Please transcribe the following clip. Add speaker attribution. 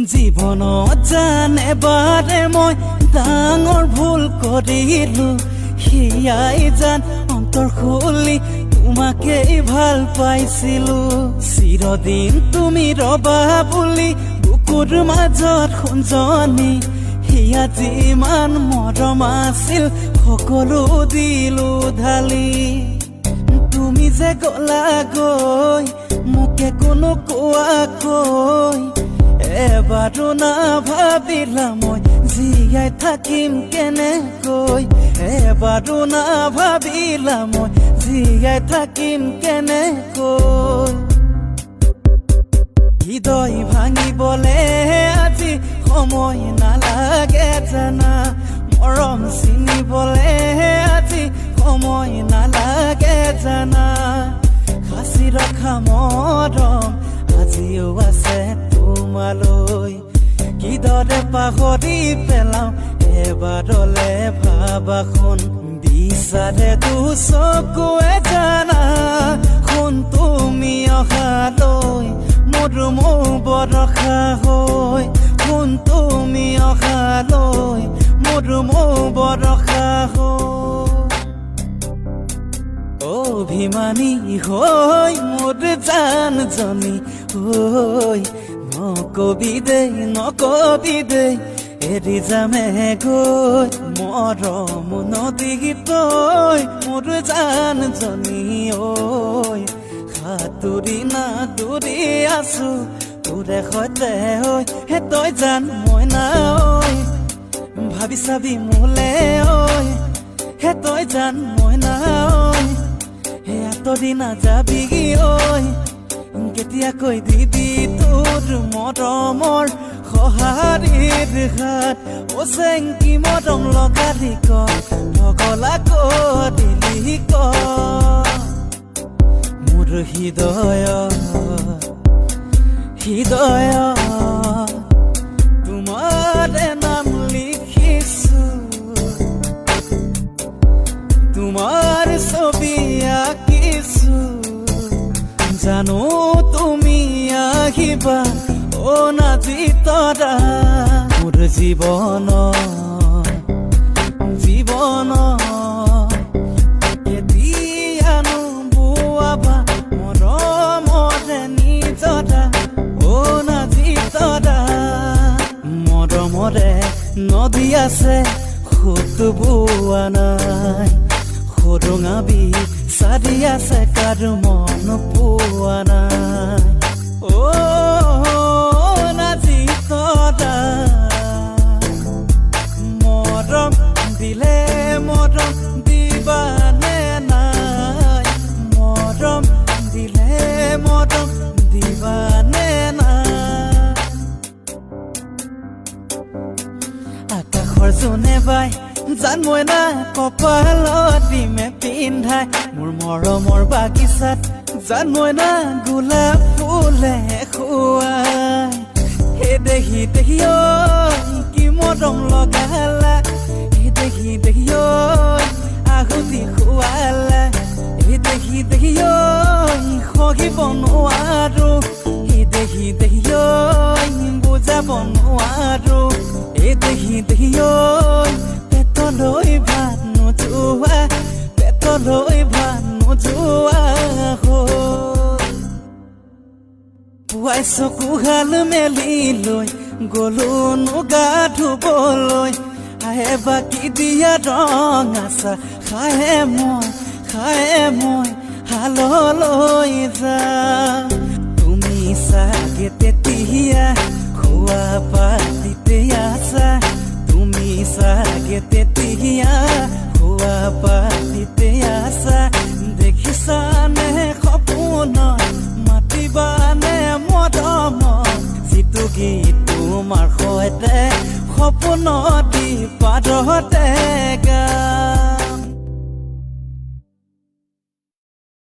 Speaker 1: জীৱনত জানে বাৰে মই ডাঙৰ ভুল কৰিলো হিয়াই জান অন্তৰ খুলি তোমাকেই ভাল পাইছিলো চিৰদিন তুমি ৰবা বুলি বুকুৰ মাজত খুঞ্জনি হিয়া যিমান মৰম আছিল সকলো দিলো ঢালি তুমি যে গলা গৈ মোকে কোনো কোৱাকৈ এবাৰো নাভাবিলা মই জীয়াই থাকিম কেনেকৈ এবাৰো নাভাবিলা মই জীয়াই থাকিম কেনেকৈ হৃদয় ভাঙিবলে আজি সময় নালাগে জানা মৰম চিনিবলে আজি সময় নালাগে জানা সাঁচি ৰখা মৰম আজিও আছে তোমালৈ কিদৰে পাহৰি পেলাও এবাৰলে ভাবাখন বিচাৰে দুচকুৱে জানা শুন তুমি অহালৈ মোৰ বৰষা হৈ শুন তুমি অহালৈ মোৰ বৰষা হৈ অভিমানী হৈ মোৰ জানজনী হৈ নকবি দেই এৰি যামে গৈ মৰম নদী তই মোৰ জানজনী ঐ সাঁতুৰি নাদুৰি আছো তোৰে সৈতে ঐ হে তই জান মই না ঐ ভাবি চাবি মোলে ঐ হে তই জান মই না ঐ হে আঁতৰি নাযাবি ঐ কেতিয়াকৈ দিবি তোৰ মৰমৰ সঁহাৰিৰ হাত অ চেংকি মৰম লগালি ক পগলা কৰিলি ক মোৰ হৃদয় তোমাৰে নাম লিখিছো তোমাৰ ছবি আঁকিছো জানো তুমি আহিবা অ নাজি তৰা মোৰ জীৱন কেতিয়ানো বোৱাবা মৰমৰে নিজৰা অ নাজি তৰা মৰমৰে নদী আছে সোঁত বোৱা নাই সৰুঙাবি চাৰি আছে কাৰো মন পোৱা নাই অ নাজি তৰা মৰম দিলে মৰম দিবানে নাই মৰম দিলে মৰম দিবানে নাই আকাশৰ জোনে বাই জান মই না কপালত দিমে পিন্ধাই মোৰ মৰমৰ বাগিচাত জান মই না গোলাপ ফুলে খুৱাই হে দেখি ঐ কি মৰম লগালা হে দেখি ঐ আহুতি খুৱালা হে দেখি ঐ সহিব নোৱাৰো হে দেখি ঐ বুজাব নোৱাৰো হে দেখি ঐ পেটলৈ ভাত নোযোৱা পেটলৈ ভাত নোযোৱা পুৱাই চকুহাল মেলি লৈ গলো গা ধুবলৈ আহে বাকী দিয়া ৰং আছা খায়ে মই হাললৈ যাম তুমি চাগে তেতিয়া খোৱা পাতিতে আছা তুমি চাগে তেতিয়া খোৱা পাতিতে আছা দেখিছানে সপোনত মাতিবানে মৰম যিটো গীত তোমাৰ সৈতে সপোনত দি পাৰতে গা